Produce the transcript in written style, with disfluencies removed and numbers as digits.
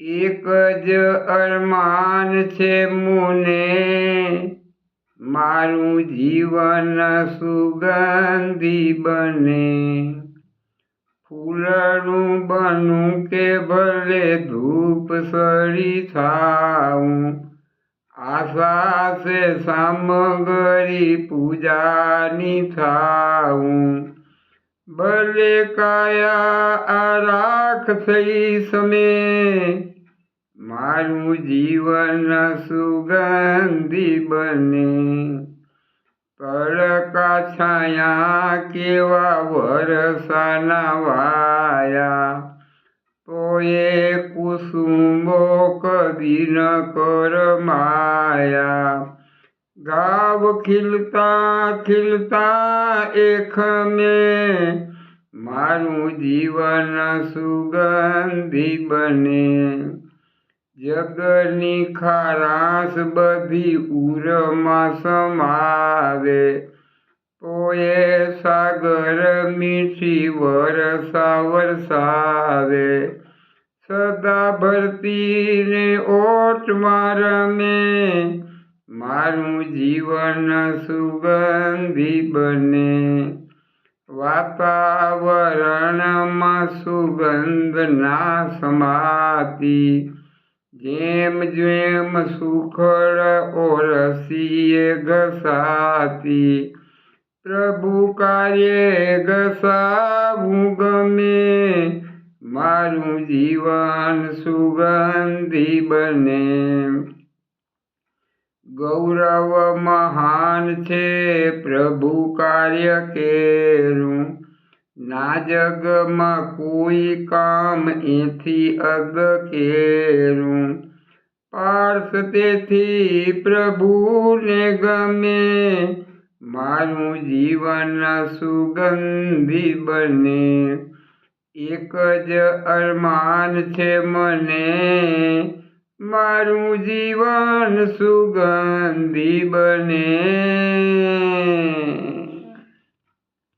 એક જ અરમાન છે મુને, મારું જીવન સુગંધી બને। ફૂલડું બનું કે ભલે ધૂપ સળી થાઉં, આશા છે સામગ્રી પૂજાની થાઉં। ભલે કાયા આ રાખ થઈ સમે, મારું જીવન સુગંધી બને। તડકા છાયા કેવા વરસાના વાયા, તોય કુસુમો કદી ન કરમાયા। ગાવ ખીલતા ખીલતા એકમે, મારું જીવન સુગંધી બને। જગની ખારાશ બધી ઉરમાં સમાવે, તોય સાગર મીઠી વરસા વરસાવે। સદા ભરતી ને ઓટમાં રમે, મારું જીવન સુગંધી બને। વાતાવરણમાં સુગંધ ના સમાતી, જેમ જેમ સુખડ ઓરસીએ ઘસાતી। પ્રભુ કાર્યે ઘસાવું ગમે, મારું જીવન સુગંધી બને। ગૌરવ મહાન છે પ્રભુ કાર્ય કેરું, ના જગમાં કોઈ કામ એથી અગ કેરું। પાર્થ તેથી પ્રભુને ગમે, મારું જીવન સુગંધી બને। એક જ અરમાન છે મને, મારું જીવન સુગંધી બને।